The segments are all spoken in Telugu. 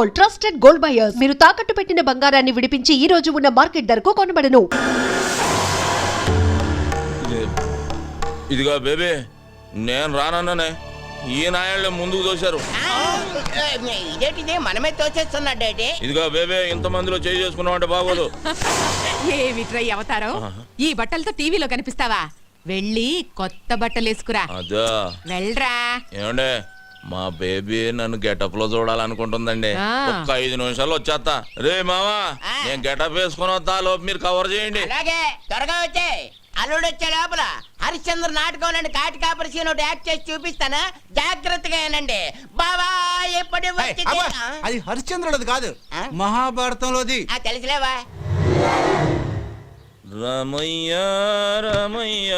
Gold, trusted gold buyers. మీరు తాకట్టు పెట్టిన బంగారాన్ని విడిపించి ఈ రోజు ఉన్న మార్కెట్ ధరకు కొనబడను. ఇదిగో బేబీ, నేను రానన్నానే, ఈ నాయాళ్ళే ముందుకు తోశారు. ఇదేంటిది మనమే తోచేస్తున్నాడేటి? ఇదిగో బేబీ, ఇంత మందిలో చేయి చేసుకున్నావు అంటే బాగోదు. ఏమిట్రై అవతారం, ఈ బట్టలతో టీవీలో కనిపిస్తావా? వెళ్ళి కొత్త బట్టలు వేసుకురా. అదా వెళ్ళరా. ఏమండే, మా బేబీ నన్ను గెటప్ లో చూడాలనుకుంటుందండి. ఒక్క 5 నిమిషాలు వచ్చేస్తా. రే మావా, నేను గెటప్ వేసుకుని వస్తా, లోపు మీరు కవర్ చేయండి. అలాగే, త్వరగా వచ్చే. అల్లుడు వచ్చే లోపల హరిశ్చంద్ర నాటకం కాటి కాపరి సీన్ ఒకటి యాక్ట్ చేసి చూపిస్తాను, జాగ్రత్తగా ఏనండి బావా. ఎప్పుడు అది హరిశ్చంద్రుడిది కాదు, మహాభారతంలోది. తెలుసులేవా? రమయ్య రమయ్య,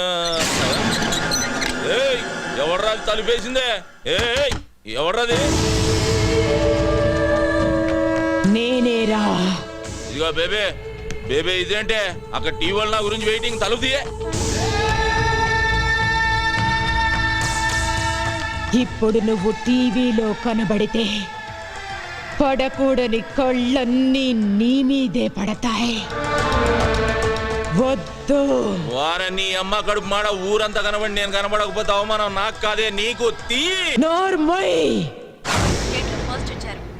ఎవడ్రాది తలుపేసిందే? ఎవడ్రాది? నేనేరా. ఇదిగో బేబీ, బేబీ ఇదేంటే అక్కడ టీవీ నా గురించి వెయిటింగ్, తలుపు తీయే. ఇప్పుడు నువ్వు టీవీలో కనబడితే పడకూడని కళ్ళన్నీ నీ మీదే పడతాయి. వద్దు. వారని అమ్మ కడుపు మాడ, ఊరంతా కనబడి నేను కనబడకపోతే అవమానం నాకు కాదే నీకు. తీ నోర్మోయ్.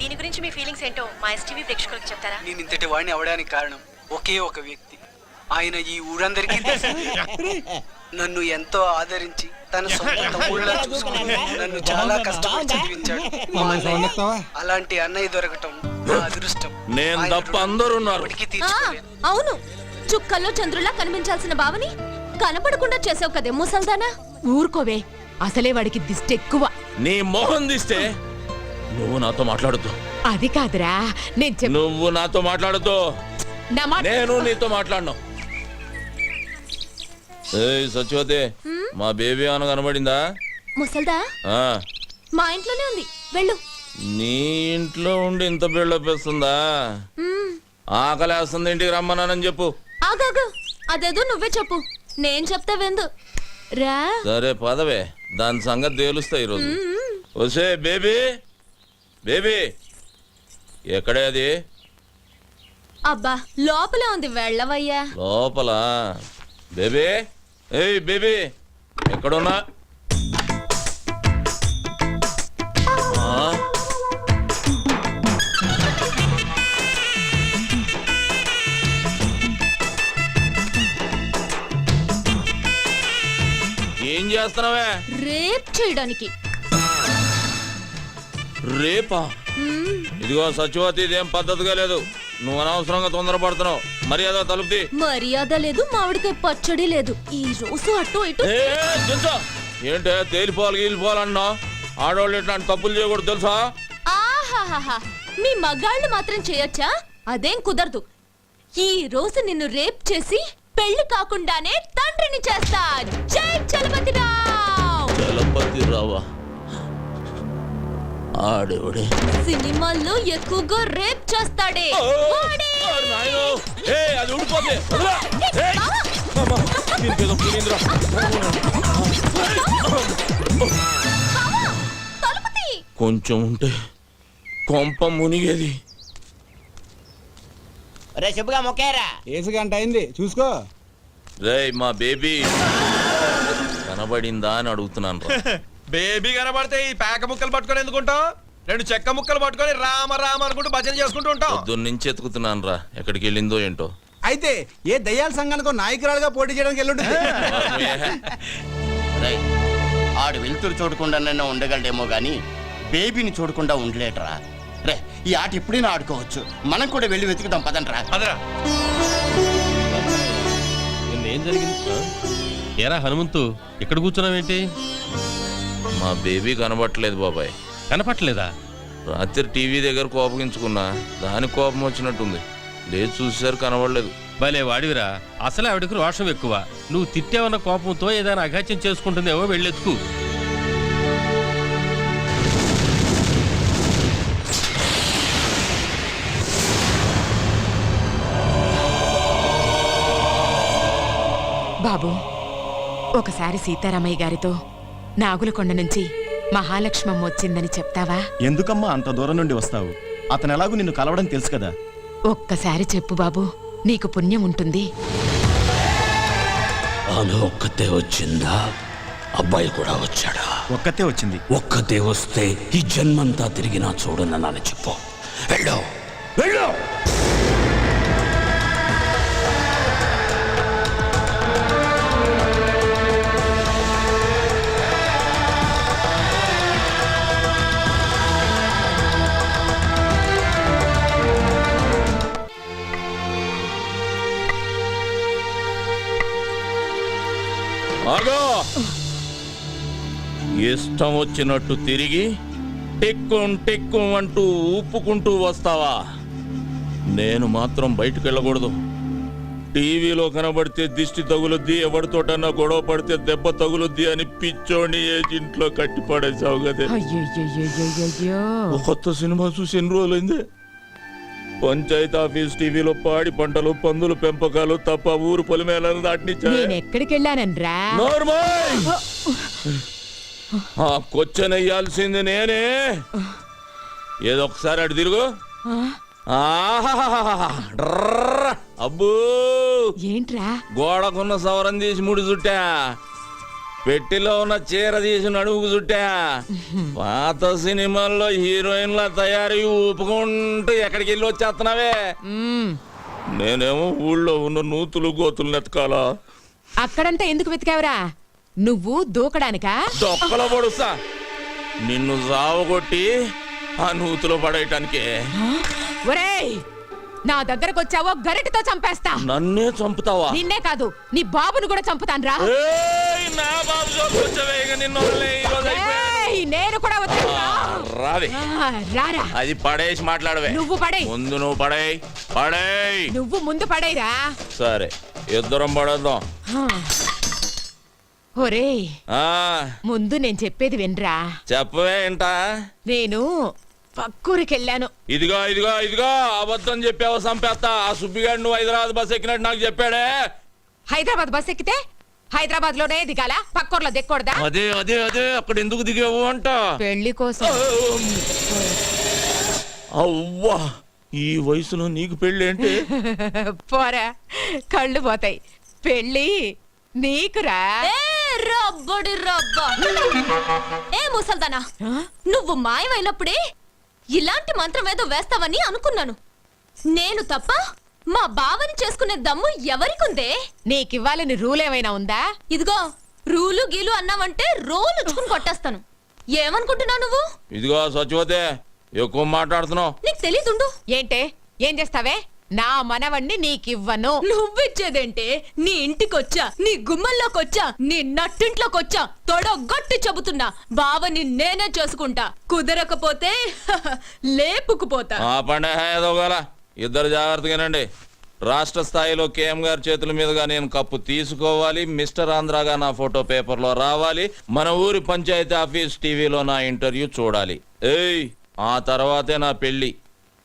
దీని గురించి మీ ఫీలింగ్స్ ఏంటో మా ఎస్టీవీ ప్రేక్షకులకు చెప్తారా? నేను ఇంతటి వాడిని అవడానికి కారణం ఒకే ఒక వ్యక్తి. ఆయన ఈ ఊరందరికీ నన్ను ఎంతో ఆదరించి తన సొంత తమ్ముళ్ళ చూసుకుని నన్ను చాలా కష్టపడి చదివించాడు. అలాంటి అన్నయ్య దొరకటం నా అదృష్టం. నేను తప్ప అందరూ ఉన్నారు. అవును, చుక్కల్లో చంద్రులా కనిపించాల్సిన బావని కనపడకుండా చేసావు కదే ముసల్దానా. ఊరుకోవే, అసలే వాడికి దిష్టి ఎక్కువ. నీ మొహం దిస్తే నువ్వు నాతో మాట్లాడుతూ. అది కాదురా, నువ్వు నాతో మాట్లాడుతూ, నేను నీతో మాట్లాడను. సత్యవతి, మా బేబీ అన్న కనబడిందా? ముసల్దా మా ఇంట్లోనే ఉంది, వెళ్ళు. నీ ఇంట్లో ఉండి ఇంత బిల్డప్ వేస్తుందా? ఆకలేస్తుంది, ఇంటికి రమ్మన్నానని చెప్పు. ఆగాగు, అదేదో నువ్వే చెప్పు, నేను చెప్తా వెందు రా. సరే పదవే, దాని సంగతి తేలుస్తా ఈరోజు. వసే బేబీ, బేబీ ఎక్కడే అది? అబ్బా లోపలే ఉంది, వెళ్ళవయ్యా. లోపల? బేబీ, ఏయ్ బేబీ, ఎక్కడున్నా? ఏం చేస్తున్నావే? రేప్ చేయడానికి. రేపా? ఇదిగో సత్యవతి, ఇదేం పద్ధతిగా లేదు. నువ్వు అనవసరంగా తొందరపడుతున్నావు. మర్యాద తలుపుతి. మర్యాద లేదు, మామిడికాయ పచ్చడి లేదు. ఈ రోజు అటు ఇటు. ఏంటే తేలిపోవాలి గీలిపోవాలన్నా? ఆడవాళ్ళు ఇట్లాంటి తప్పులు చేయకూడదు తెలుసా? ఆహాహా, మీ మగాళ్ళు మాత్రం చేయొచ్చా? అదేం కుదరదు. ఈ రోజు నిన్ను రేప్ చేసి పెళ్లి కాకుండానే తండ్రిని చేస్తా. జై చలపతిరావు. చలపతిరావా? ఆడేవాడే సినిమాల్లో ఎక్కువగా రేప్ చేస్తాడే. అది ఊడిపోతే కొంచెం ఉంటే కొంప మునిగేది. రే శుభ్గా మొక్కేరా. ఏసు గంట అయింది, చూసుకో. రే మా బేబీ కనబడిందా అని అడుగుతున్నాను రా. బేబీ కనబడితే ఈ పేక ముక్కలు పట్టుకొని ఎందుకుంటాం? 2 చెక్క ముక్కలు పట్టుకొని రామ రామ అనుకుంటూ భజన చేసుకుంటూ ఉంటాం. పొద్దున్న నుంచి ఎత్తుకుతున్నాను రా, ఎక్కడికి వెళ్ళిందో ఏంటో. అయితే ఏ దయ్యాల సంఘానికో నాయకురాలుగా పోటీ చేయడానికి వెళ్ళుంటుంది. ఆడు వెలుతురు చూడకుండా ఉండగలడేమో గాని బేబీని చూడకుండా ఉండలేటరా. రే, ఈ ఆట ఇప్పుడైనా ఆడుకోవచ్చు. మనం కూడా వెళ్ళి వెతుకుదాం, పదండ్రా. ఏం జరిగింది? ఏరా హనుమంతు, ఇక్కడ కూర్చున్నావేంటి? మా బేబీ కనబట్టలేదు బాబాయ్. కనపట్లేదా? రాత్రి టీవీ దగ్గర కోపగించుకున్నా, దానికి కోపం వచ్చినట్టుంది. లేదు చూసేసరికి కనబడలేదు. భలే వాడివిరా, అసలే ఆవిడకు రోషం ఎక్కువ. నువ్వు తిట్టేవన్న కోపంతో ఏదైనా అఘాత్యం చేసుకుంటుందేమో, వెళ్ళెత్తుకు. బాబు, ఒకసారి సీతారామయ్య గారితో నాగులకొండ నుంచి మహాలక్ష్మమ్మ వచ్చిందని చెప్తావా? ఎందుకమ్మా అంత దూరం నుండి వస్తావు? అతను ఎలాగూ నిన్ను కలవడం తెలుసు కదా. ఒక్కసారి చెప్పు బాబు, నీకు పుణ్యం ఉంటుంది. ఆమె ఒక్కతే వచ్చిందా? అబ్బాయి కూడా వచ్చాడా? ఒక్కతే వచ్చింది. ఒక్కతే వస్తే ఈ జన్మంతా తిరిగినా చూడనని చెప్పు. వెళ్ళు, వెళ్ళు. ఆగో! ఇష్టం వచ్చినట్టు తిరిగి టెక్కు అంటూ ఊపుకుంటూ వస్తావా? నేను మాత్రం బయటకు వెళ్ళకూడదు. టీవీలో కనబడితే దిష్టి తగులుద్ది, ఎవరితోటన్నా గొడవ పడితే దెబ్బ తగులుద్ది అని పిచ్చోని ఏజింట్లో కట్టి పడేసావు కదే. అయ్యయ్యయ్యయ్యయ్యో. ఓ కొత్త సినిమా చూసి ఎన్ని రోజులైంది? పంచాయతీ ఆఫీస్ టీవీలో పాడి పంటలు, పందులు పెంపకాలు తప్ప ఊరు పొలిమేలను దాటినిచ్చా. నేనెక్కడికి వెళ్ళానన్రా? ఆ కొచ్చనెయ్యాల్సింది నేనే. ఏదో ఒకసారి అటు తిరుగు. అబ్బో, ఏంట్రా? గోడకున్న సవరం తీసి ముడి చుట్టా, పెట్టిలో ఉన్న చీర తీసి నడుముకు చుట్టా. పాత సినిమాల్లో హీరోయిన్ల తయారీ ఊపుకుంటూ ఎక్కడికి వెళ్ళి వచ్చేస్తున్నావే. నేనేమో ఊళ్ళో ఉన్న నూతులు గోతులు నెతకాలా? అక్కడంతా ఎందుకు వెతికావురా? నువ్వు దూకడానికా? దొక్కలో పడుస్తా నిన్ను సావగొట్టి ఆ నూతులో పడేయటానికే. ఒరేయ్, నా దగ్గరకు వచ్చావో గరిటతో చంపేస్తా. నన్నే చంపుతావా? నిన్నే కాదు, నీ బాబును కూడా చంపుతాన్రా. నా బాబు చూపించవే, ఇక నిన్ను వదిలేయ్, ఈ రోజు అయిపోయింది. నేను కూడా రావే. రారా. అది పడేసి మాట్లాడవే. నువ్వు పడే. ముందు నువ్వు పడేయ్. నువ్వు ముందు పడేరా. సరే, ఇద్దరం పడేద్దాం. ఒరేయ్, ముందు నేను చెప్పేది వినరా. చెప్పవే ఏంటా? నేను పక్కూరికెళ్ళాను. ఇదిగో అబద్ధం చెప్పావో చంపేస్తా. ఆ సుబ్బిగాడు నువ్వు హైదరాబాద్ బస్ ఎక్కినట్టు నాకు చెప్పాడే. హైదరాబాద్ బస్ ఎక్కితే హైదరాబాద్ లోనే దిగాల, పక్కూర్లో దిక్కకూడదా? అదే అక్కడ ఎందుకు దిగావు అంట. పెళ్లి కోసం. అవ్వా, ఈ వయసులో నీకు పెళ్లి ఏంటి? పోరా, కళ్ళు పోతాయి. పెళ్లి నీకురా. రబ్బడి రబ్బ. ఏ ముసల్దానా, నువ్వు మాయమైనప్పుడే ఇలాంటి మంత్రం ఏదో వేస్తావని అనుకున్నాను. నేను తప్ప మా బావని చేసుకునే దమ్ము ఎవరికుందే? నీకివ్వాలని రూల్ ఏమైనా ఉందా? ఇదిగో, రూలు గీలు అన్నావంటే రోలు ఉచ్చుకుని కొట్టేస్తాను. ఏమనుకుంటున్నావు నువ్వు? ఇదిగో సచివతే, ఎక్కువ మాట్లాడుతున్నావు. నీకు తెలీదుండు. ఏంటే, ఏం చేస్తావే? నా మనవణ్ణి నీకివ్వను. నువ్విచ్చేదేంటే? నీ ఇంటికొచ్చా, నీ గుమ్మల్లోకొచ్చా, నీ నట్టింట్లోకొచ్చా తొడగొట్టి చెబుతున్నా, బావని నేనే చేసుకుంటా. కుదరకపోతే లేపుకుపోతా. ఆ పండే ఏదోగల, ఇద్దరు జాగ్రత్తగానండి. రాష్ట్ర స్థాయిలో కేఎం గారి చేతుల మీదుగా నేను కప్పు తీసుకోవాలి. మిస్టర్ ఆంధ్రాగా నా ఫోటో పేపర్లో రావాలి. మన ఊరి పంచాయతీ ఆఫీస్ టీవీలో నా ఇంటర్వ్యూ చూడాలి. ఆ తర్వాతే నా పెళ్లి.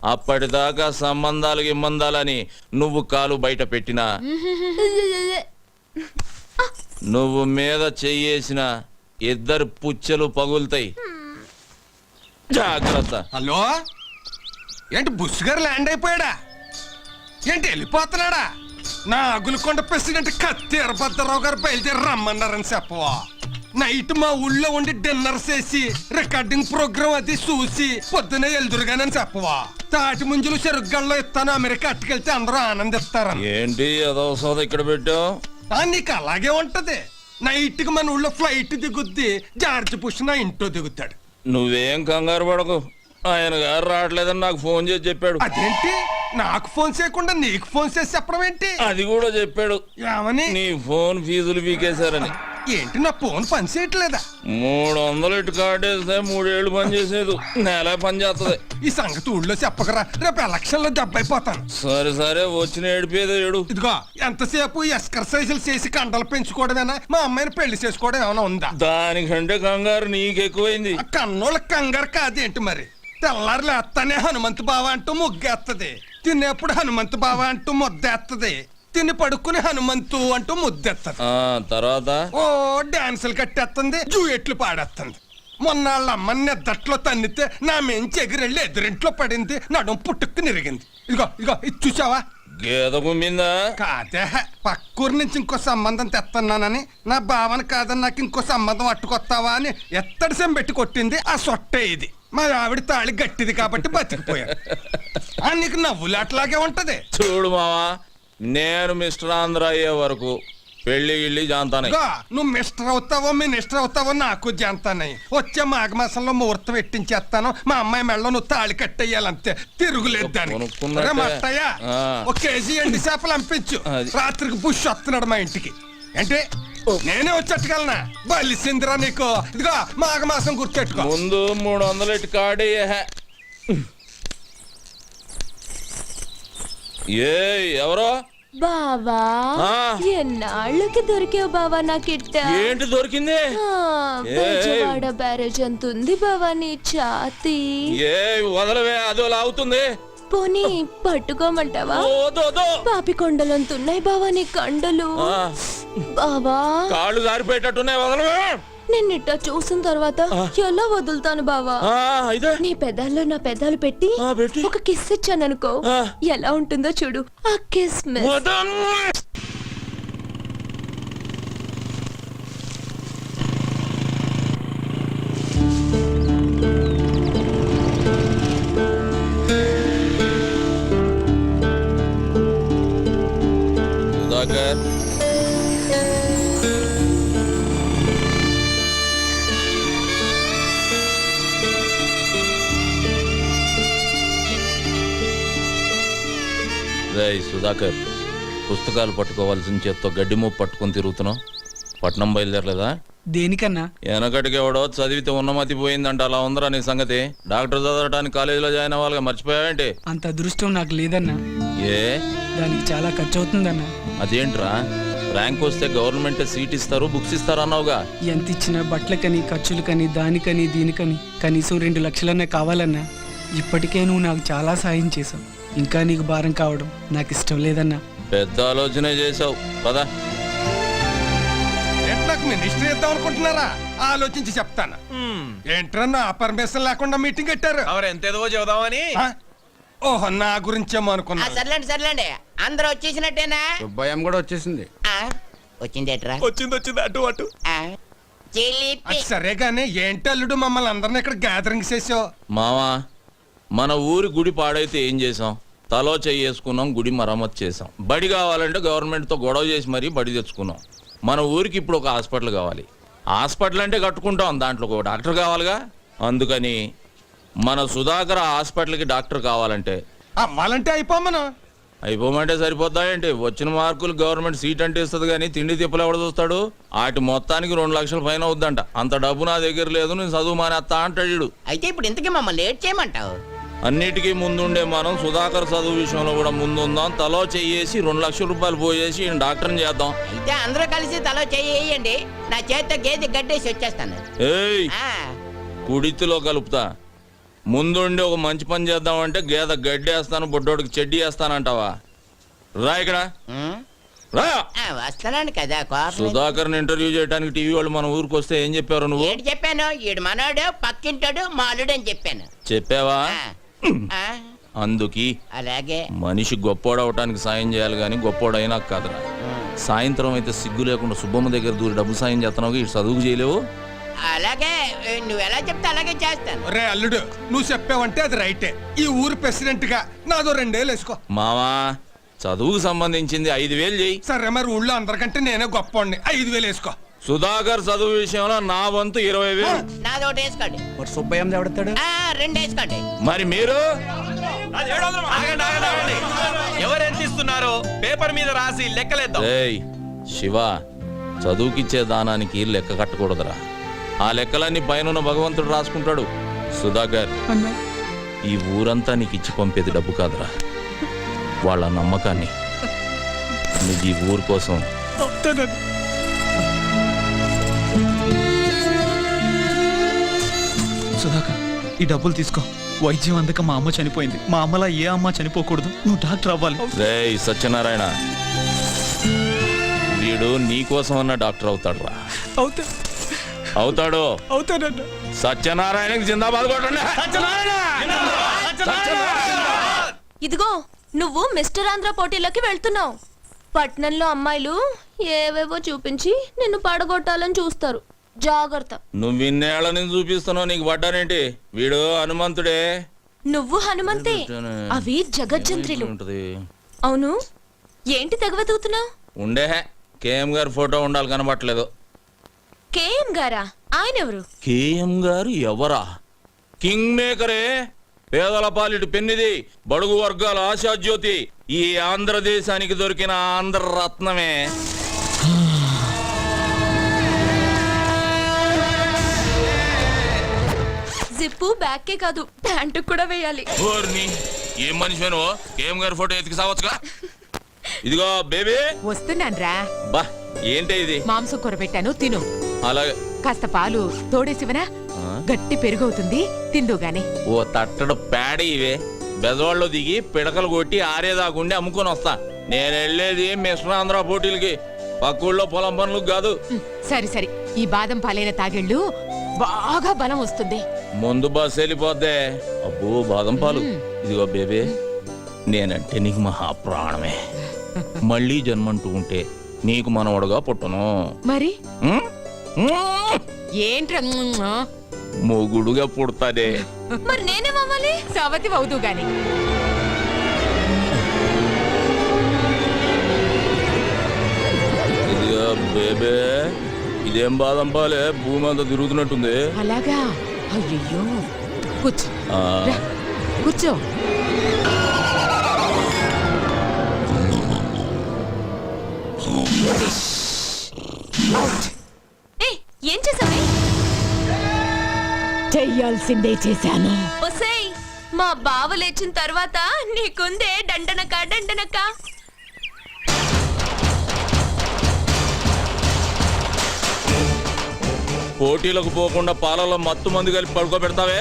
అప్పటిదాకా సంబంధాలు గిమ్మందాలని నువ్వు కాలు బయట పెట్టినా, నువ్వు మీద చెయ్యేసిన ఇద్దరు పుచ్చలు పగులుతాయి. జాగ్రత్త. హలో, ఏంటి బుస్ గారు ల్యాండ్ అయిపోయాడా? ఏంటి వెళ్ళిపోతున్నాడా? నా అగులకొండ ప్రెసిడెంట్ కత్తి ఎర్రభద్రరావు గారు బయలుదేరి రమ్మన్నారని చెప్పవా? నైట్ మా ఊళ్ళో ఉండి డిన్నర్ చేసి రికార్డింగ్ ప్రోగ్రామ్ అది చూసి పొద్దునే ఎల్దురుగానని చెప్పవా? తాటి ముంజులు చెరుగ్గల్లో ఇస్తాను, అమెరికా అట్టుకెళ్తే అందరూ ఆనందిస్తారని. ఏంటి అదో సోద ఇక్కడ పెట్టావు? నీకు అలాగే ఉంటది. నైట్ కి మన ఊళ్ళో ఫ్లైట్ దిగుద్ది, జార్జ్ బుష్ నా ఇంట్లో దిగుతాడు. నువ్వేం కంగారు పడకు, ఆయన గారు రావట్లేదని నాకు ఫోన్ చేసి చెప్పాడు. అదేంటి, నాకు ఫోన్ చేయకుండా నీకు ఫోన్ చేసి చెప్పడం ఏంటి? అది కూడా చెప్పాడు. ఏమని? నీ ఫోన్ ఫీజులు పీకేశారని. ఏంటి, నా ఫోన్ పని చేయట్లేదా? 300 ఇటు కార్డు వేస్తే 3 ఏళ్ళు పని చేసేది, నెల పని చేస్తుంది. ఈ సంగతి ఊళ్ళో చెప్పకరా, రేపు ఎలక్షన్ లో దెబ్బైపోతాను. సరే వచ్చిన ఏడిపోయేది ఏడు. ఇదిగో, ఎంతసేపు ఎక్సర్సైజులు చేసి కండలు పెంచుకోవడమేనా? మా అమ్మాయిని పెళ్లి చేసుకోవడం ఏమైనా ఉందా? దానికంటే కంగారు నీకెక్కువైంది. కన్నోళ్ళ కంగారు కాదేంటి మరి? తెల్లారు లేస్తానే హనుమంతు బావ అంటూ ముగ్గేస్తుంది, తినేప్పుడు హనుమంతు బావ అంటూ ముద్దేస్తుంది, తిని పడుకుని హనుమంతు అంటూ ముద్దెత్తది. తర్వాత ఓ డాన్సులు కట్టేస్తుంది, జూయెట్లు పాడేస్తుంది. మొన్న వాళ్ళ అమ్మని నిద్దట్లో తన్నితే నా మెంచి ఎగిరెళ్ళి ఎదురింట్లో పడింది, నడుం పుట్టుకు నిరిగింది. ఇదిగో ఇదిగో ఇది చూసావా? గేద గుమ్మిందా? కాదే, పక్కూరు నుంచి ఇంకో సంబంధం తెస్తున్నానని నా భావన కాదని నాకు ఇంకో సంబంధం అట్టుకొస్తావా అని ఎత్తడి సెం పెట్టి కొట్టింది. ఆ సొట్టే ఇది. మా ఆవిడ తాళి గట్టిది కాబట్టి బతికిపోయాను. నీకు నవ్వులాట్లాగే ఉంటది. చూడు మావా, నేను మిస్టర్ ఆంధ్ర అయ్యే వరకు పెళ్లి గిళ్ళి జాంతానే. నువ్వు మిస్టర్ అవుతావో మినిస్టర్ అవుతావో నాకు జాంతానయ్యి. వచ్చే మాఘమాసంలో ముహూర్తం పెట్టించేస్తాను. మా అమ్మాయి మెళ్ళలో నువ్వు తాళి కట్టేయాలంతే, తిరుగులేదు దానికి. మట్టయ్యా, ఒక కేజీ ఎండి చేపలు పంపించు. రాత్రికి బుష్ వస్తున్నాడు మా ఇంటికి. అంటే నేనే వచ్చేట్టుకెళ్ళనా? బలిసిందిరా నీకు. ఇదిగో మాఘమాసం గుర్తెట్టుకో. ముందు 300 ఇటు కాడి. ఏ ఎవరో బావా, ఎన్నాళ్ళకి దొరికావు బావా నాకిట్ట. ఏంటి దొరికింది? బెజవాడ బ్యారేజ్ అంత ఉంది బావా నీ ఛాతీ. ఏ వదలవే, అదో లాగుతుంది. పోనీ పట్టుకోమంటావా? పాపి కొండలంతున్నాయి బావా నీ కండలు. బావా కాళ్ళు జారిపోయేటట్టున్నాయి, వదలవే. నిన్నిట్ట చూసిన తర్వాత ఎలా వదులుతాను బావా? నీ పెదాల్లో నా పెదాలు పెట్టి ఒక కిస్ ఇచ్చాననుకో, ఎలా ఉంటుందో చూడు ఆ కిస్. సుధాకర్, రేయ్ సుధాకర్, పుస్తకాలు పట్టుకోవాల్సిన చేత్తో గడ్డి మూపు పట్టుకొని తిరుగుతున్నావు. పట్నం బయలుదేరలేదా? దేనికన్నా? వెనకటికి ఎవడో చదివితే ఉన్నమతి పోయిందంట. అలా ఉందరా నీ సంగతి? డాక్టర్ చదవడానికి కాలేజీలో జాయిన్ అవ్వాలిగా, మర్చిపోయావేంటి? అంత అదృష్టం నాకు లేదన్నా. ఏ దానికి చాలా ఖర్చు అవుతుందన్నా. అదేంట్రా, ర్యాంక్ వస్తే గవర్నమెంట్ సీట్ ఇస్తారు, బుక్స్ ఇస్తారు అన్నావుగా. ఎంత ఇచ్చినా బట్టలకని, ఖర్చులకని, దానికని దీనికని కనీసం 2 లక్షలన్నా కావాలన్నా. ఇప్పటికే నువ్వు నాకు చాలా సాయం చేసావు. ఇంకా నీకు భారం కావడం నాకు ఇష్టం లేదన్నా. పెద్ద ఆలోచనే చేసావు. పదా, నాకు మినిస్టర్ ఇద్దాం అనుకుంటున్నారా? ఆలోచించి చెప్తాను. ఏంట్రా నా పర్మిషన్ లేకుండా మీటింగ్ పెట్టారు? ఎంతేదో చెబుదామని. ఓహో, నా గురించేమో అనుకున్నా. సర్లేండి సర్లేండి, అందరూ వచ్చేసినట్టేనా? భయం కూడా వచ్చేసింది. వచ్చిందేట్రా? వచ్చింది అటు అటు. జిలిపి. సరే గానీ ఏంటి అల్లుడు మమ్మల్ని అందరిని ఇక్కడ గ్యాదరింగ్ చేసావు? మావా, మన ఊరి గుడి పాడైతే ఏం చేసాం? తలో చేసుకున్నాం, గుడి మరమ్మతు చేసాం. బడి కావాలంటే గవర్నమెంట్తో గొడవ చేసి మరీ బడి తెచ్చుకున్నాం. మన ఊరికి ఇప్పుడు ఒక హాస్పిటల్ కావాలి. హాస్పిటల్ అంటే కట్టుకుంటాం, దాంట్లో ఒక డాక్టర్ కావాలిగా. అందుకని మన సుధాకర్ హాస్పిటల్కి డాక్టర్ కావాలంటే అవ్వాలంటే అయిపోమంటే సరిపోద్దా ఏంటి? వచ్చిన మార్కులు గవర్నమెంట్ సీట్ అంటే ఇస్తుంది, కానీ తిండి తిప్పలు ఎవడ చూస్తాడు? వాటి మొత్తానికి 2 లక్షల ఫైన్ అవుద్దంట. అంత డబ్బు నా దగ్గర లేదు, నేను చదువు మానేస్తా అంటాడు. అయితే ఇప్పుడు ఇంతకీ మమ్మల్ని లేట్ చేయమంటావు? అన్నిటికీ ముందుండే మనం సుధాకర్ చదువు విషయంలో కూడా ముందుందాం. తలో చెయ్యేసి 2 లక్షల రూపాయలు పోయేసి డాక్టర్ని చేద్దాం. అయితే అందరూ కలిసి తలో చెయ్యండి, నా చేతితో గేదె గడ్డేసి వచ్చేస్తాను. ఏయ్, కుడితిలో కలుపుతా. ముందుండి ఒక మంచి పని చేద్దామంటే గేదె గడ్డేస్తాను, బొడ్డోడికి చెడ్డీ వేస్తానంటావా? రా ఇక్కడ రా. వస్తానండి కదా. సుధాకర్ని ఇంటర్వ్యూ చేయడానికి టీవీ వాళ్ళు మన ఊరికి వస్తే ఏం చెప్పారు నువ్వు? ఏంటి చెప్పాను? ఈడు మనోడు, పక్కింటాడు, మాలుడు అని చెప్పాను. చెప్పావా? అందుకి అలాగే మనిషి గొప్పోడవటానికి సాయం చేయాలి, కానీ గొప్పోడైనా కాదురా. సాయంత్రం అయితే సిగ్గు లేకుండా సుబ్బమ్మ దగ్గర దూరి డబ్బు సాయం చేస్తున్నావు, ఇటు చదువుకు చేయలేవు. అలాగే నువ్వు ఎలా చెప్తే అలాగే చేస్తాను. రే అల్లుడు, నువ్వు చెప్పావంటే అది రైటే. ఈ ఊరు ప్రెసిడెంట్ గా నాదో 2 ఏళ్ళు వేసుకో. మావా, చదువుకు సంబంధించింది 5,000 చెయ్యి. సరే, మరి ఊళ్ళో అందరికంటే నేనే గొప్పవాడిని. 5,000 వేసుకో. సుధాకర్ చదువు విషయంలో నా వంతు 20,000. నాది ఒకటి వేసుకోండి. సుబ్బయ్య ఎవడతాడు? 2 వేసుకోండి. మరి మీరు ఎవరెంత ఇస్తున్నారో పేపర్ మీద రాసి లెక్కలేద్దాం. శివ, చదువుకిచ్చే దానానికి లెక్క కట్టకూడదురా. ఆ లెక్కలన్నీ పైన భగవంతుడు రాసుకుంటాడు. సుధాకర్, ఈ ఊరంతా నీకు ఇచ్చి పంపేది డబ్బు కాదురా, వాళ్ళ నమ్మకాన్ని. నువ్వు ఈ ఊరు కోసం సుధాకర్, ఈ డబ్బులు తీసుకో. వైద్యం అందక మా అమ్మ చనిపోయింది. మా అమ్మలా ఏ అమ్మ చనిపోకూడదు. నువ్వు డాక్టర్ అవ్వాలి. రేయ్ సత్యనారాయణ, వీడు నీ కోసం అన్న డాక్టర్ అవుతాడు రా. అవుతాడు. అవుతానన్నా. సత్యనారాయణకి జిందాబాద్ కొట్టండి. ఇదిగో నువ్వు మిస్టర్ ఆంధ్ర పోటీలోకి వెళ్తున్నావు. పట్నంలో అమ్మాయిలు ఏవేవో చూపించి నిన్ను పడగొట్టాలని చూస్తారు. జాగ్రత్త. నువ్వు ఇన్నేళ్ల నుంచి చూపిస్తున్నావు, నీకు పడ్డానేంటి? వీడు హనుమంతుడే. నువ్వు హనుమంతే, అవి జగజ్జంత్రులు. అవును, ఏంటి తెగవెతుకుతున్నావు? ఉండే కేఎం గారి ఫోటో ఉండాలి, కనబట్టలేదు. కేఎం గారా? ఆయన ఎవరు? కేఎం గారు ఎవరా? కింగ్ మేకరే, పేదల పాలిటి పెన్నిది, బడుగు వర్గాల ఆశాజ్యోతి, ఈ ఆంధ్రదేశానికి దొరికిన ఆంధ్ర రత్నమే. జిప్పు బ్యాక్కే కాదు, ప్యాంటు కూడా వేయాలి. ఏం మనిషి కేఎం గారి ఫోటో ఎతికి సావచ్చుగా. ఇదిగో బేబీ, వస్తున్నాన్రా. బా ఏంటి ఇది? మాంసం కూర పెట్టాను, తిను. అలాగే. కాస్త పాలు తోడేసివనా? గట్టి పెరుగవుతుంది, తిందు గాని. ఓ తట్టడు పేడ ఇవే. బెజవాళ్ళు దిగి పిడకలు కొట్టి ఆరేదాకుండి అమ్ముకొని వస్తా. నేను వెళ్ళేది మిస్టర్ ఆంధ్ర పోటీలకి, పక్కూళ్ళో పొలం పనులకు కాదు. సరి సరి, ఈ బాదం పాలైన తాగెళ్ళు బాగా బలం వస్తుంది. ముందు బస్సు వెళ్ళిపోద్దే. అబ్బో బాదం పాలు. ఇదిగో బేబీ, నేనంటే నీకు మహాప్రాణమే. మళ్ళీ జన్మంటూ ఉంటే నీకు మనవడుగా పుట్టను. మరి ఉమ్? ఉమ్. ఏంట్రా? మొగుడుగా పుడతాదే. మరి నేనేమవ్వాలి? సవతి అవుదు గాని. ఇదిగో బేబే, ఇదేం బాదం పాలే, భూమి అంతా తిరుగుతున్నట్టుంది. అలాగా? అయ్యో, కూర్చో ఆ, రా, కూర్చో. ఏం చేసావే? చెయ్యాల్సిందే చేశాను. ఒసేయ్, మా బావ లేచిన తర్వాత నీకుందే దండనక దండనక. పోటీలకు పోకుండా పాలలో మత్తు మంది కలిపి పడుకోబెడతావే,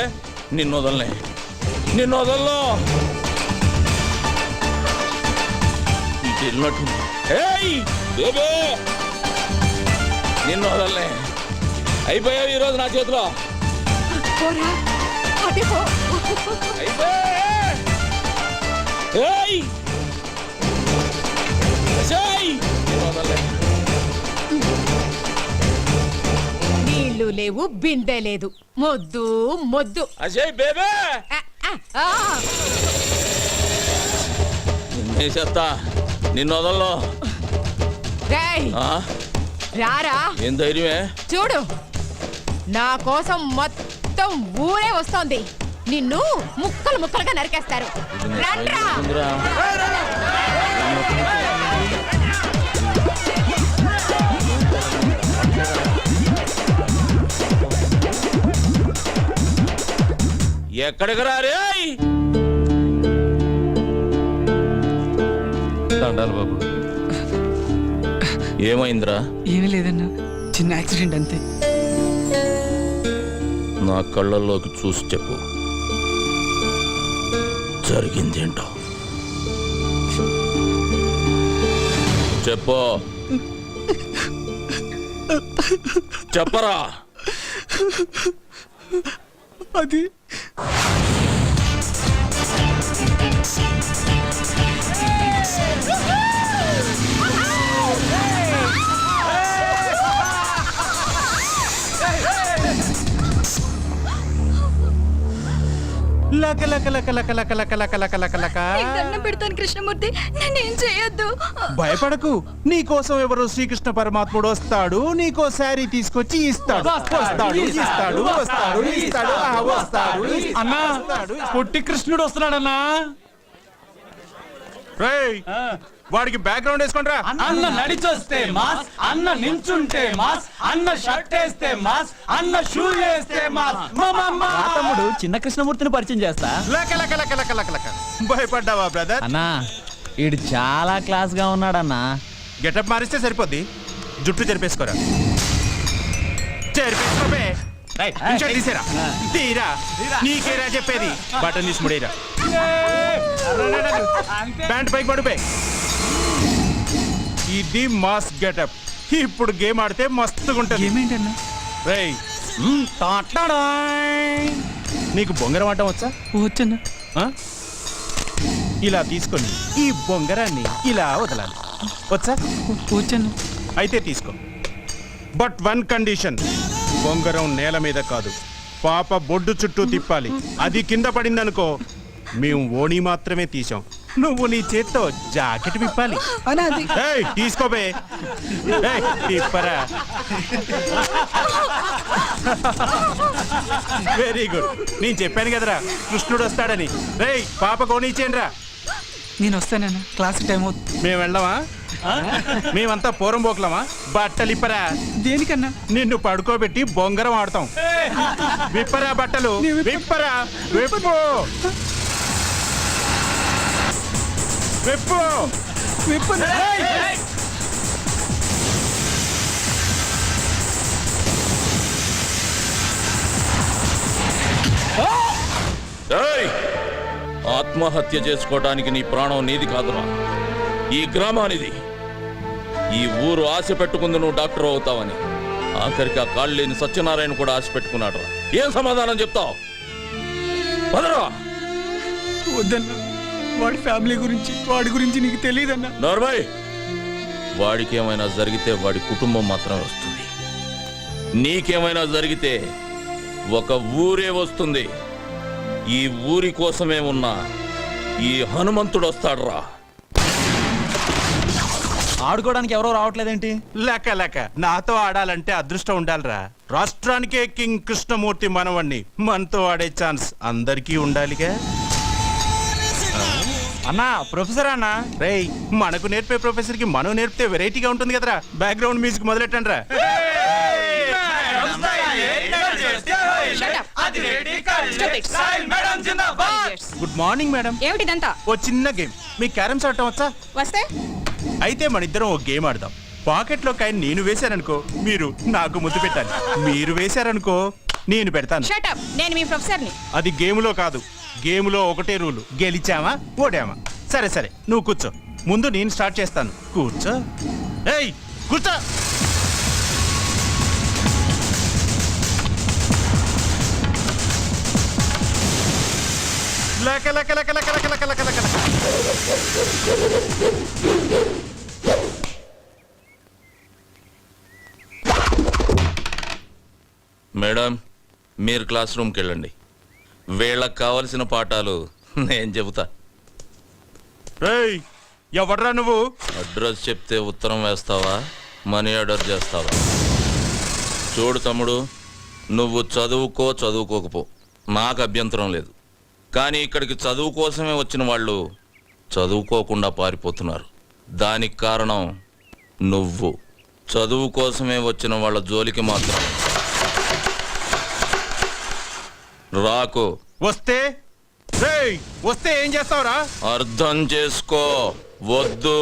నిన్ను వదలనే, నిన్ను వదల్లో. ఇటు వెళ్ళినట్టు. ఏయ్ బేబే, నిన్ను వదలనే. అయిపోయావు ఈరోజు నా చేతిలో. పోరా, అదే పో. ఏయ్ ఏయ్, నిన్ను వదలనే. నీళ్లు లేవు, బిందె లేదు, మొద్దు మొద్దు. అజయ్ బేబే, నిన్నేసేస్తా, నిన్ను వదల్లో. రేయ్, రారా. ఏం ధైర్యమే? చూడు, నా కోసం మొత్తం ఊరే వస్తోంది. నిన్ను ముక్కలు ముక్కలుగా నరికేస్తారు. రండ్రా. ఎక్కడికి రారే? దండాలు బాబు. ఏమైందిరా? ఏమీ లేదన్నా, చిన్న యాక్సిడెంట్ అంతే. నా కళ్ళల్లోకి చూసి చెప్పు, జరిగిందేంటో చెప్పు. చెప్పరా. అది లక లక లక లక లక లక లక లక లక లక. దండం పెడతాను కృష్ణమూర్తి, నేనేం చేయొద్దు. భయపడకు, నీ కోసం ఎవరు శ్రీకృష్ణ పరమాత్ముడు వస్తాడు, నీకో శారీ తీసుకొచ్చి ఇస్తాడు. వస్తాడు ఇస్తాడు వస్తాడు ఇస్తాడు వస్తాడు. అన్నా, పొట్టి కృష్ణుడు వస్తున్నాడన్నా. రేయ్, వాడికి బ్యాక్గ్రౌండ్ వేసుకుంటా. అన్న నడిచొస్తే మాస్, అన్న నించుంటే మాస్, అన్న షర్ట్ వేస్తే మాస్, అన్న షూ వేస్తే మాస్. తమ్ముడు చిన్న కృష్ణమూర్తిని పరిచయం చేస్తా. లక లక లక లక లక లక. భయపడ్డావా బ్రదర్? అన్నా, ఈడు చాలా క్లాస్ గా ఉన్నాడన్నా. గెటప్ మారిస్తే సరిపోద్ది, జుట్టు చెరిపేసుకోరా. చెరిపేసుకోబే. తీసేరా, తీరా, నీకేరా చెప్పేది. బటన్ తీసి ముడేరా, ప్యాంట్ పైకి పడిపోయి. ఇది మాస్ గెటప్. ఇప్పుడు గేమ్ ఆడితే మస్తుగా ఉంటుంది. ఏమేంటన్నా? రేయ్, నీకు బొంగరం ఆడటం వచ్చా? వచ్చన్నా. ఆ? ఇలా తీసుకొని ఈ బొంగరాన్ని ఇలా వదలాలి. వచ్చా? వచ్చన్నా. అయితే తీసుకో. బట్ వన్ కండిషన్, బొంగరం నేల మీద కాదు, పాప బొడ్డు చుట్టూ తిప్పాలి. అది కింద పడిందనుకో మేము ఓణి మాత్రమే తీసాం. నువ్వు నీ చేత్తో జాకెట్ విప్పాలి. ఏయ్, తీసుకోబే. ఏయ్, తిప్పరా. Very good. నేను చెప్పాను కదరా కృష్ణుడు వస్తాడని. రేయ్, పాప కోణిచ్చేయండి రా. నేను వస్తానన్నా, క్లాస్ టైం అవుతుంది. మేము వెళ్ళామా? మేమంతా పూరం పోకలమా? బట్టలు ఇప్పరా. దేనికన్నా? నిన్ను పడుకోబెట్టి బొంగరం ఆడతాం. విప్పరా బట్టలు, విప్పరా. విప్పు విప్పు విప్పు. ఏయ్! ఆత్మహత్య చేసుకోవడానికి నీ ప్రాణం నీది కాదురా, ఈ గ్రామానిది. ఈ ఊరు ఆశ పెట్టుకుంది నువ్వు డాక్టర్ అవుతావని. ఆఖరికి ఆ కాళ్ళు లేని సత్యనారాయణ కూడా ఆశ పెట్టుకున్నాడు రా. ఏం సమాధానం చెప్తావు? వదరా. వద్దన్నా, వాడి ఫ్యామిలీ గురించి, వాడి గురించి నీకు తెలియదన్నా. నార్మల్, వాడికి ఏమైనా జరిగితే వాడి కుటుంబం మాత్రమే వస్తుంది. నీకేమైనా జరిగితే ఒక ఊరే వస్తుంది. ఈ ఊరి కోసమే ఉన్న ఈ హనుమంతుడు వస్తాడు రా. ఆడుకోవడానికి ఎవరో రావట్లేదేంటి? లేక లేక నాతో ఆడాలంటే అదృష్టం ఉండాలిరా. రాష్ట్రానికే కింగ్ కృష్ణమూర్తి మనవణ్ణి. మనతో ఆడే ఛాన్స్ అందరికీ ఉండాలిగా. అన్నా, ప్రొఫెసర్ అన్నా. రేయ్, మనకు నేర్పే ప్రొఫెసర్ కి మనం నేర్పితే వెరైటీగా ఉంటుంది కదరా. బ్యాక్గ్రౌండ్ మ్యూజిక్ మొదలెట్టండి రా. Good morning madam. ఏమిటిదంతా? ఓ చిన్న గేమ్. మీకు క్యారమ్స్ ఆడటం వచ్చా? వస్తే అయితే మన ఇద్దరం ఓ గేమ్ ఆడదాం. పాకెట్ లో కాయని నేను వేశాననుకో మీరు నాకు ముద్దు పెట్టాలి. మీరు వేశారనుకో నేను పెడతాను. షటప్, నేను మీ ప్రొఫెసర్ని. అది గేములో కాదు. గేములో ఒకటే రూలు, గెలిచామా ఓడామా. సరే సరే, నువ్వు కూర్చో. ముందు నేను స్టార్ట్ చేస్తాను. కూర్చో. ఏయ్, కూర్చో. లక లక లక లక లక లక లక లక. మేడం, మీరు క్లాస్ రూమ్కి వెళ్ళండి. వీళ్ళకి కావలసిన పాఠాలు నేను చెబుతా. రేయ్, ఎవడ్రా నువ్వు? అడ్రస్ చెప్తే ఉత్తరం వేస్తావా, మనీ ఆర్డర్ చేస్తావా? చూడు తమ్ముడు, నువ్వు చదువుకో చదువుకోకపో, నాకు అభ్యంతరం లేదు. కానీ ఇక్కడికి చదువు కోసమే వచ్చిన వాళ్ళు చదువుకోకుండా పారిపోతున్నారు. దానికి కారణం నువ్వు. చదువు కోసమే వచ్చిన వాళ్ళ జోలికి మాత్రం రాకు. వస్తే రేయ్, వస్తే ఏం చేస్తావురా? అర్థం చేసుకో. వద్దు.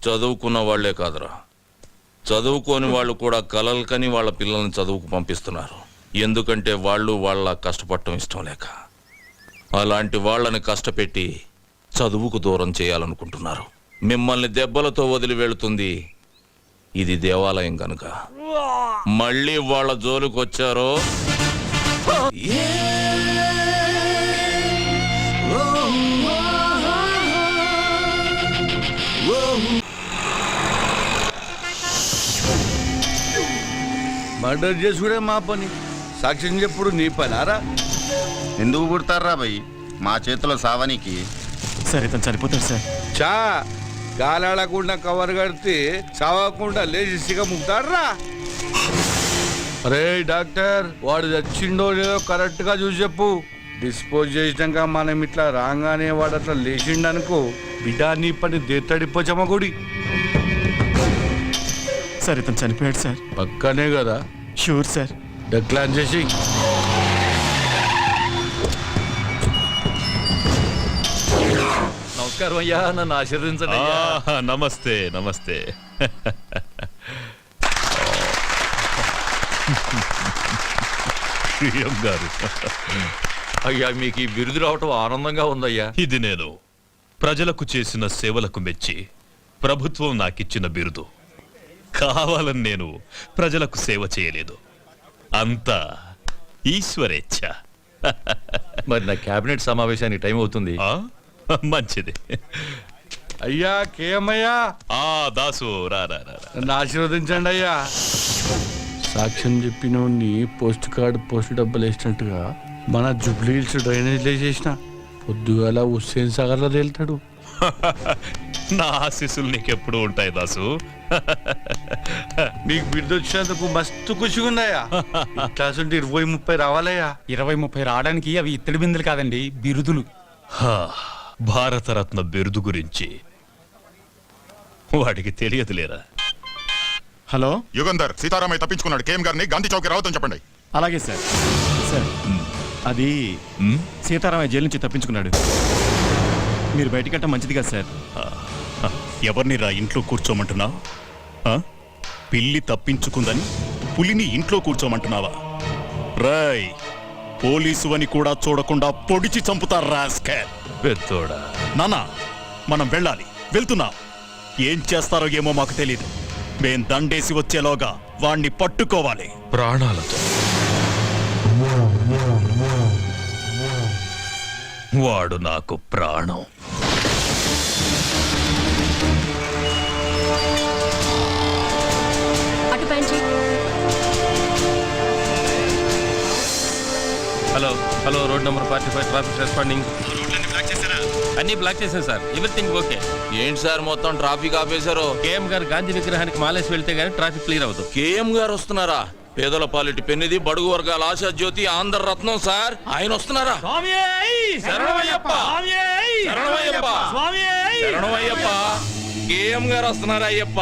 చదువుకున్న వాళ్లే కాదురా, చదువుకోని వాళ్ళు కూడా కలలు కని వాళ్ళ పిల్లల్ని చదువుకు పంపిస్తున్నారు. ఎందుకంటే వాళ్ళు వాళ్ళ కష్టపడటం ఇష్టం లేక. అలాంటి వాళ్ళని కష్టపెట్టి చదువుకు దూరం చేయాలనుకుంటున్నారు. మిమ్మల్ని దెబ్బలతో వదిలి వెళుతుంది ఇది దేవాలయం కనుక. మళ్ళీ వాళ్ళ జోలికి వచ్చారో మర్డర్ చేసుకునే మా పని, సాక్ష్యం చెప్పుడు నీ పని ఆరా. ఎందుకు కుడతారా భయ్ మా చేతిలో సావానికి? సార్ ఇతను చనిపోతాడు సార్. చా గాలాడకుండా కవర్ కడితే చావకుండా లేచి సిగ ముగ్గుతాడ్రా. అరే డాక్టర్, వాడు చచ్చిండో లేదో కరెక్ట్ గా చూసి చెప్పు. డిస్పోజ్ చేసినాక మనం ఇట్లా రాగానే వాడు అట్లా లేచిండనుకో, బిడ్డా నీ పని దేత్తడిపోచమ్మ గుడి. సార్ ఇతను చనిపోయాడు సార్. పక్కనే కదా? Sure sir. డెక్లాన్ చేసి నమస్కారం అయ్యా, నన్ను ఆశీర్వదించండి. నమస్తే నమస్తే. గారు అయ్యా, మీకు ఈ బిరుదు రావటం ఆనందంగా ఉందయ్యా. ఇది నేను ప్రజలకు చేసిన సేవలకు మెచ్చి ప్రభుత్వం నాకిచ్చిన బిరుదు. కావాలని నేను ప్రజలకు సేవ చేయలేదు, అంతా ఈశ్వరేచ్ఛ. మరి నా కేబినెట్ సమావేశానికి టైం అవుతుంది. మంచిది. అయ్యా కేమయ్యా. దాసు రా రా రా. నన్ను ఆశీర్వదించండి అయ్యా. సాక్ష్యం చెప్పిన పోస్ట్ కార్డు పోస్ట్ డబ్బులు వేసినట్టుగా మన జూబ్లీ హిల్స్ డ్రైనేజ్ వేసేసిన పొద్దుగాల హుస్సేన్ సాగర్ లో తేలుతాడు. నా ఆశీస్సులు నీకెప్పుడు ఉంటాయి దాసు. నీకు బిడ్డ వచ్చినందుకు మస్తు ఖుషిగా ఉన్నాయా. క్లాస్ 20-30 రావాలయ్యా. 20-30 రావడానికి అవి ఇత్తడి బిందులు కాదండి, బిరుదులు. భారతరత్న బిరుదు గురించి వాడికి తెలియదులేరా. హలో యుగంధర్, సీతారామయ్య తప్పించుకున్నాడు. కేఎం గారిని గాంధీ చౌక్ రావద్దని చెప్పండి. అలాగే సార్. సార్ అది సీతారామయ్య జైలు నుంచి తప్పించుకున్నాడు. మీరు బయటికంటే మంచిది కదా సార్. ఎవరిని రా ఇంట్లో కూర్చోమంటున్నావు? పిల్లి తప్పించుకుందని పులిని ఇంట్లో కూర్చోమంటున్నావా? రాయ్, పోలీసు అని కూడా చూడకుండా పొడిచి చంపుతారు రాస్కెల్. పెద్దోడా. నానా, మనం వెళ్ళాలి. వెళ్తున్నా. ఏం చేస్తారో ఏమో మాకు తెలీదు. మేం దండేసి వచ్చేలోగా వాణ్ణి పట్టుకోవాలి ప్రాణాలతో. వాడు నాకు ప్రాణం. అటు పెంచి. Hello hello, road number 45 traffic responding. అన్ని బ్లాక్ చేశాను సార్. Everything okay. ఏంటి సార్ మొత్తం ట్రాఫిక్ ఆపేశారు? కేఎం గారు గాంధీ విగ్రహానికి మాలేసి వెళ్తే గానీ ట్రాఫిక్ క్లియర్ అవుతుంది. కేఎం గారు వస్తున్నారా? పేదల పాలిటి పెన్నిది, బడుగు వర్గాల ఆశా జ్యోతి, ఆంధ్ర రత్నం సార్. ఆయన వస్తున్నారా? శరణమయ్యప్ప, శరణమయ్యప్ప, శరణమయ్యప్ప. కేఎం గారు వస్తున్నారా అయ్యప్ప?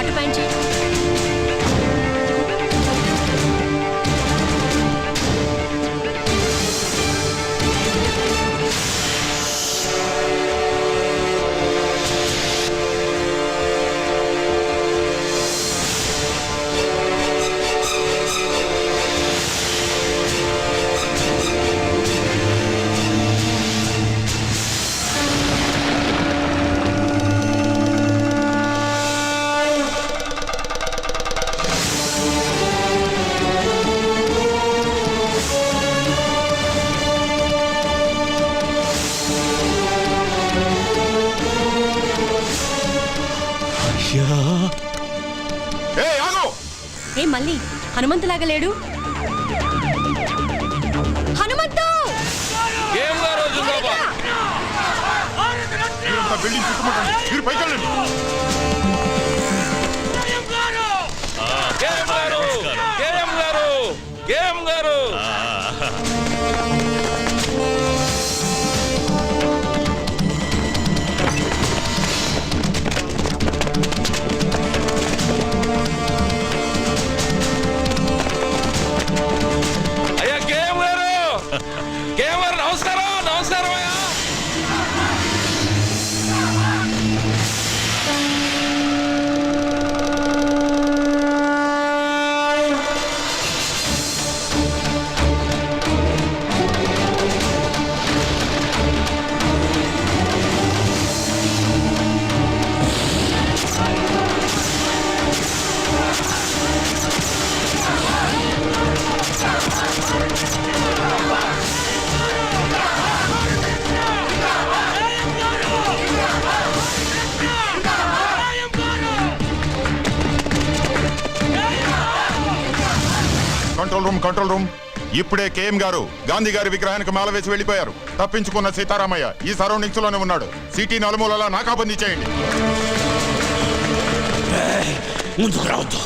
అటు పెంచి. ఏ మళ్ళీ హనుమంతులాగా లేడు? హనుమంతు! కేఎం గారు జిందాబాద్. బిల్డింగ్ చుట్టుముట్టండి. మీరు పైకి వెళ్ళండి. కేఎం గారు, కేఎం గారు, కేఎం గారు. Control room. ఇప్పుడే కేఎం గారు గాంధీ గారి విగ్రహానికి మాల వేసి వెళ్ళిపోయారు. తప్పించుకున్న సీతారామయ్య ఈ సరౌండింగ్స్ లోనే ఉన్నాడు. సిటీ నలుమూలలా నాకాబందీ చేయండి. ముందుకు రావద్దు.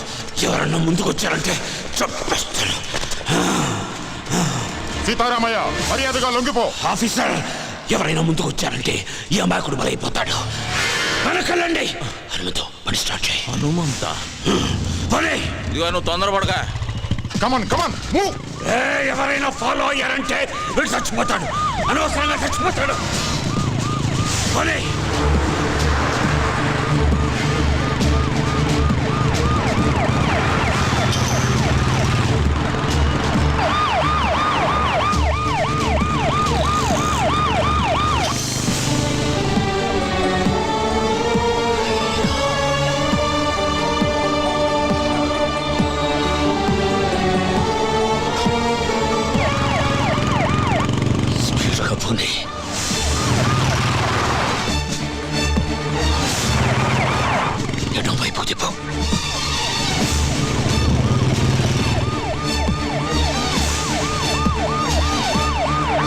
ఎవరన్నా ముందుకు వచ్చారంటే చంపేస్తాను. సీతారామయ్య మర్యాదగా లొంగిపో. ఆఫీసర్, ఎవరైనా ముందుకు వచ్చారంటే ఈ అమాయకుడు బలైపోతాడు. వెనకెళ్ళండి. హనుమంతు, పని స్టార్ట్ చేయి. హనుమంత పని. ఇదిగో నువ్వు తొందరపడక. Come on come on move. ఎవరైనా ఫాలో అయ్యారంటే వీడు చచ్చిపోతాడు. అనవసరంగా చచ్చిపోతాడు. పని. పోనీ. ఎడం వైపు తిప్పు.